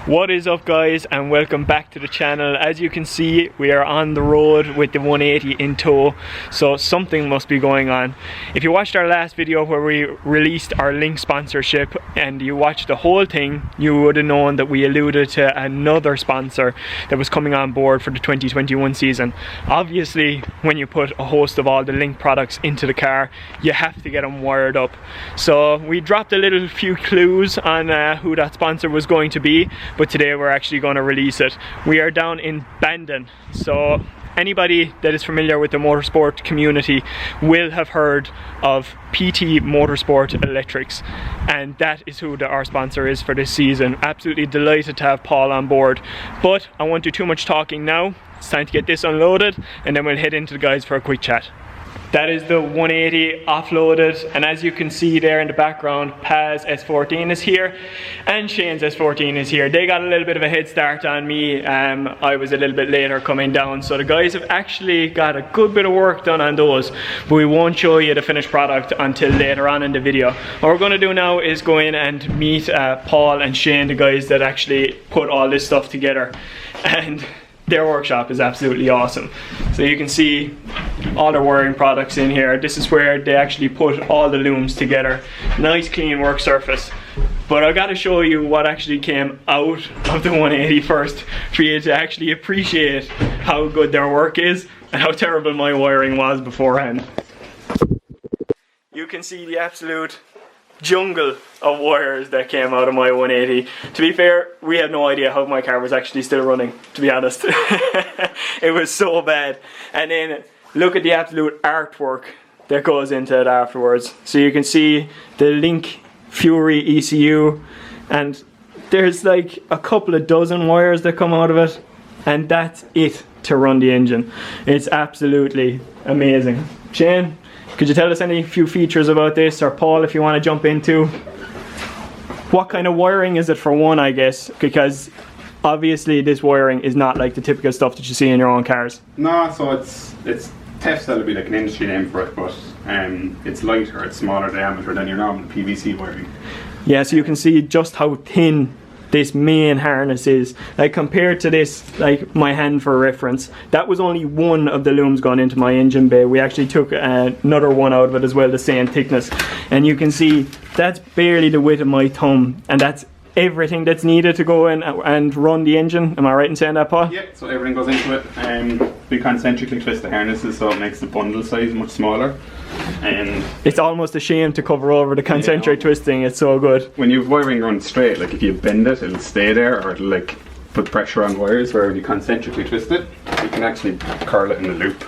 What is up, guys, and welcome back to the channel. As you can see, we are on the road with the 180 in tow, so something must be going on. If you watched our last video where we released our link sponsorship and you watched the whole thing, you would have known that we alluded to another sponsor that was coming on board for the 2021 season. Obviously, when you put a host of all the link products into the car, you have to get them wired up. So we dropped a little few clues on who that sponsor was going to be, but today we're actually going to release it. We are down in Bandon, so anybody that is familiar with the motorsport community will have heard of PT Motorsport Electrics, and that is who our sponsor is for this season. Absolutely delighted to have Paul on board, but I won't do too much talking now. It's time to get this unloaded and then we'll head into the guys for a quick chat. That is the 180 offloaded, and as you can see there in the background, Paz S14 is here and Shane's S14 is here. They got a little bit of a head start on me. I was a little bit later coming down, so the guys have actually got a good bit of work done on those, but we won't show you the finished product until later on in the video. What we're going to do now is go in and meet Paul and Shane, the guys that actually put all this stuff together, and their workshop is absolutely awesome. So you can see all their wiring products in here. This is where they actually put all the looms together. Nice clean work surface. But I got to show you what actually came out of the 180 first, for you to actually appreciate how good their work is and how terrible my wiring was beforehand. You can see the absolute jungle of wires that came out of my 180. To be fair, we had no idea how my car was actually still running, to be honest. It was so bad. And then look at the absolute artwork that goes into it afterwards. So you can see the Link Fury ECU, and there's like a couple of dozen wires that come out of it, and that's it to run the engine. It's absolutely amazing. Shane, could you tell us any few features about this, or Paul, if you want to jump into what kind of wiring is it for one, I guess, because obviously this wiring is not like the typical stuff that you see in your own cars. No, so it's Tefsel would be like an industry name for it, but it's lighter, it's smaller diameter than your normal PVC wiring. Yeah, so you can see just how thin this main harness is. Like, compared to this, like my hand for reference, that was only one of the looms going into my engine bay. We actually took another one out of it as well, the same thickness, and you can see that's barely the width of my thumb, and that's everything that's needed to go in and run the engine. Am I right in saying that, Paul? Yeah, so everything goes into it. We concentrically twist the harnesses, so it makes the bundle size much smaller. It's almost a shame to cover over the concentric twisting. It's so good. When you've wiring run straight, like if you bend it, it'll stay there, or it'll like put pressure on wires. Where if you concentrically twist it, you can actually curl it in a loop,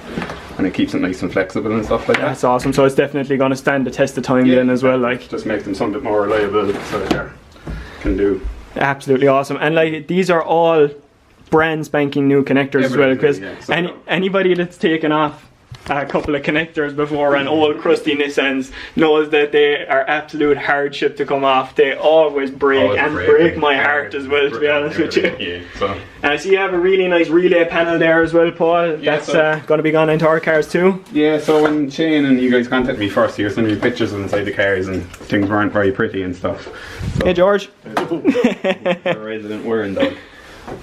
and it keeps it nice and flexible and stuff like that. That's awesome. So it's definitely going to stand the test of time then as well. Like, just makes them something more reliable, so they can do. Absolutely awesome. And like, these are all brand spanking new connectors as well, because anybody that's taken off a couple of connectors before and old crusty Nissans knows that they are absolute hardship to come off. They always break, and break my heart as well, to be honest with you. Yeah, so you have a really nice relay panel there as well, Paul. Yeah, that's going to be gone into our cars too. Yeah, so when Shane and you guys contacted me first, you were sending me pictures of inside the cars and things weren't very pretty and stuff. So. Hey George. A resident wearing dog.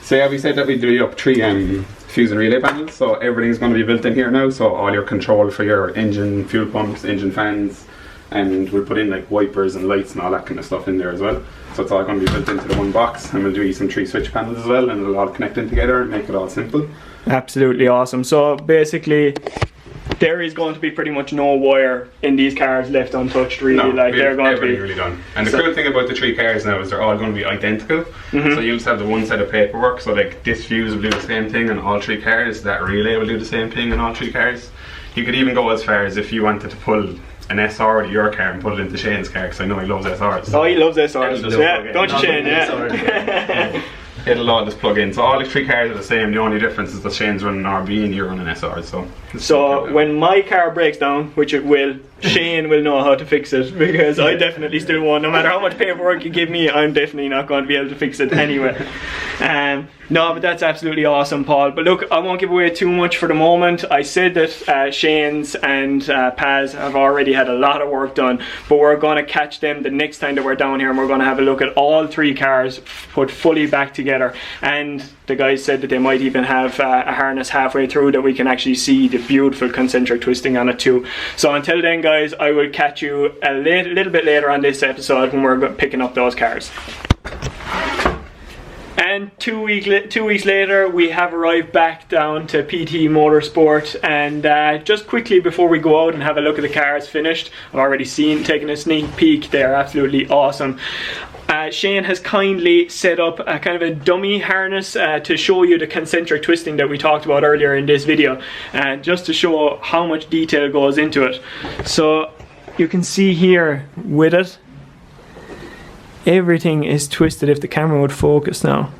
So yeah, we said that we'd do up 3 fuse and relay panels, so everything's going to be built in here now, so all your control for your engine, fuel pumps, engine fans, and we'll put in like wipers and lights and all that kind of stuff in there as well. So it's all going to be built into the one box, and we'll do some 3 switch panels as well, and it'll all connect in together and make it all simple. Absolutely awesome. So basically, there is going to be pretty much no wire in these cars left untouched, really. No, like, they're going to be really done. And the cool thing about the 3 cars now is they're all going to be identical. So you'll just have the one set of paperwork, so like this fuse will do the same thing in all 3 cars, that relay will do the same thing in all 3 cars. You could even go as far as if you wanted to pull an SR to your car and put it into Shane's car, because I know he loves SRs. Oh, he loves SRs. Yeah, don't you, Shane? Yeah. It'll all just plug in. So all the 3 cars are the same. The only difference is that Shane's running an RB and you're running SR. So So when my car breaks down, which it will, Shane will know how to fix it, because I definitely still won't. No matter how much paperwork you give me, I'm definitely not going to be able to fix it anyway. No, but that's absolutely awesome, Paul. But look, I won't give away too much for the moment. I said that Shane's and Paz have already had a lot of work done, but we're going to catch them the next time that we're down here, and we're going to have a look at all 3 cars put fully back together. And the guys said that they might even have a harness halfway through that we can actually see the beautiful concentric twisting on it too. So until then, guys, I will catch you a little bit later on this episode when we're picking up those cars. And 2 weeks later, we have arrived back down to PT Motorsport, and just quickly before we go out and have a look at the cars finished, I've already taken a sneak peek. They're absolutely awesome. Shane has kindly set up a kind of a dummy harness to show you the concentric twisting that we talked about earlier in this video, just to show how much detail goes into it. So you can see here with it, everything is twisted. If the camera would focus now,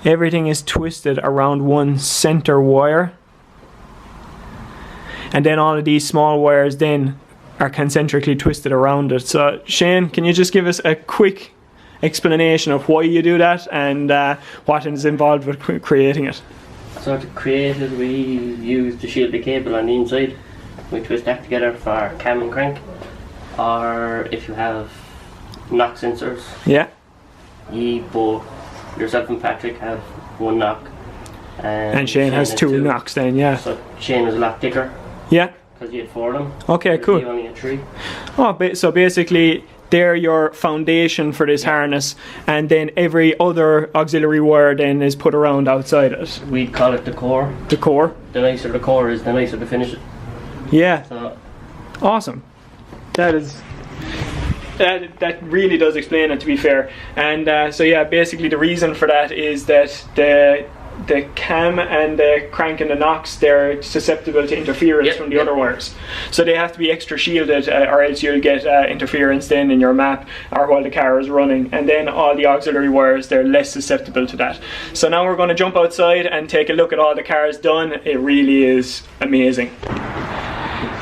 everything is twisted around one center wire, and then all of these small wires then are concentrically twisted around it. So Shane, can you just give us a quick explanation of why you do that and what is involved with creating it? So to create it, we use the shielded cable on the inside. We twist that together for cam and crank, or if you have knock sensors. Yeah. Both yourself and Patrick have 1 knock, and Shane has 2 knocks then, yeah. So Shane was a lot thicker. Yeah. Because you had 4 of them. Okay, cool. You only had 3. Oh, so basically they're your foundation for this harness, and then every other auxiliary wire then is put around outside it. We call it the core. The core? The nicer the core is, the nicer the finish it. Yeah. So, awesome. That really does explain it, to be fair. And so yeah, basically the reason for that is that the cam and the crank and the knocks, they're susceptible to interference from the other wires, so they have to be extra shielded, or else you'll get interference then in your map or while the car is running. And then all the auxiliary wires, they're less susceptible to that. So now we're going to jump outside and take a look at all the cars done. It really is amazing.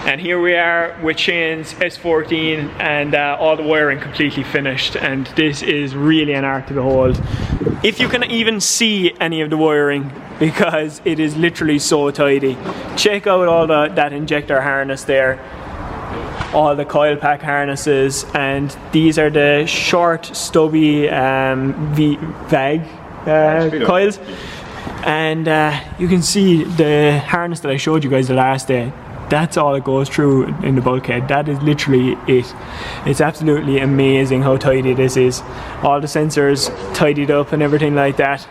And here we are with Shane's S14, and all the wiring completely finished, and this is really an art to behold. If you can even see any of the wiring, because it is literally so tidy. Check out all that injector harness there, all the coil pack harnesses, and these are the short stubby VAG coils. And you can see the harness that I showed you guys the last day. That's all it goes through in the bulkhead. That is literally it. It's absolutely amazing how tidy this is. All the sensors tidied up and everything like that.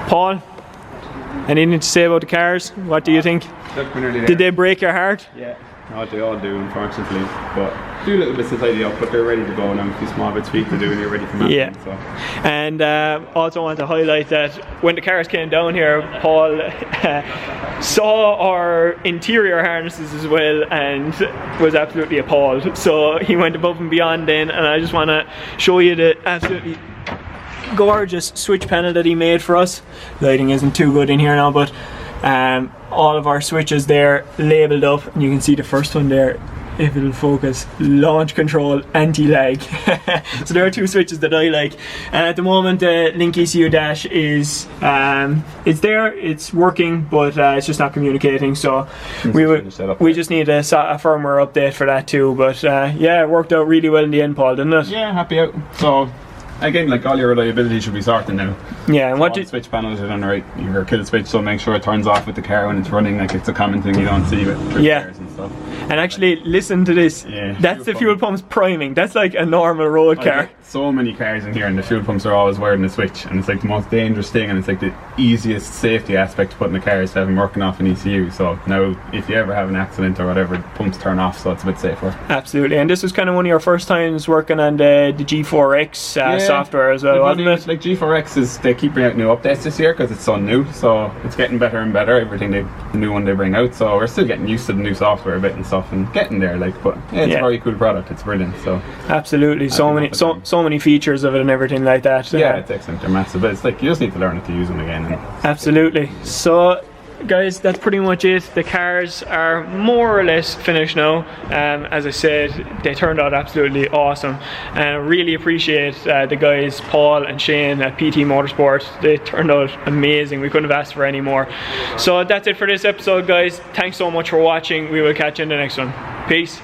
Paul, anything to say about the cars? What do you think? Did they break your heart? Yeah. No, they all do, unfortunately. But do a little bit to tidy up, but they're ready to go now. A few small bits tweak to do, and you're ready for mapping. Yeah. So. And also want to highlight that when the cars came down here, Paul saw our interior harnesses as well and was absolutely appalled. So he went above and beyond then, and I just want to show you the absolutely gorgeous switch panel that he made for us. Lighting isn't too good in here now, but all of our switches there labelled up, and you can see the first one there, if it'll focus, launch control, anti-lag. So there are 2 switches that I like, and at the moment the Link ECU dash is it's there, it's working, but it's just not communicating, so we just need a firmware update for that too. But yeah, it worked out really well in the end, Paul, didn't it? Yeah, happy out. So again, like, all your reliability should be sorted now. Yeah, and what the switch panels are done right. Your kill switch, so make sure it turns off with the car when it's running. Like, it's a common thing you don't see with cars and stuff. And actually, listen to this. Yeah, that's the fuel pumps priming. That's like a normal road car. So many cars in here, and the fuel pumps are always wired in the switch, and it's like the most dangerous thing, and it's like the easiest safety aspect to put in the car is to have them working off an ECU. So now, if you ever have an accident or whatever, the pumps turn off, so it's a bit safer. Absolutely. And this was kind of one of your first times working on the G4X software as well, wasn't it? Like, G4X they keep bringing out new updates this year because it's so new, so it's getting better and better. Everything the new one they bring out, so we're still getting used to the new software a bit and stuff, and getting there. Like, but yeah, it's a very cool product. It's brilliant. So absolutely, so many features of it and everything like that. Yeah, it's excellent. They're massive, but it's like you just need to learn how to use them again. And absolutely. So guys, that's pretty much it. The cars are more or less finished now. As I said, they turned out absolutely awesome, and I really appreciate the guys Paul and Shane at PT Motorsport. They turned out amazing. We couldn't have asked for any more. So that's it for this episode, guys. Thanks so much for watching. We will catch you in the next one. Peace.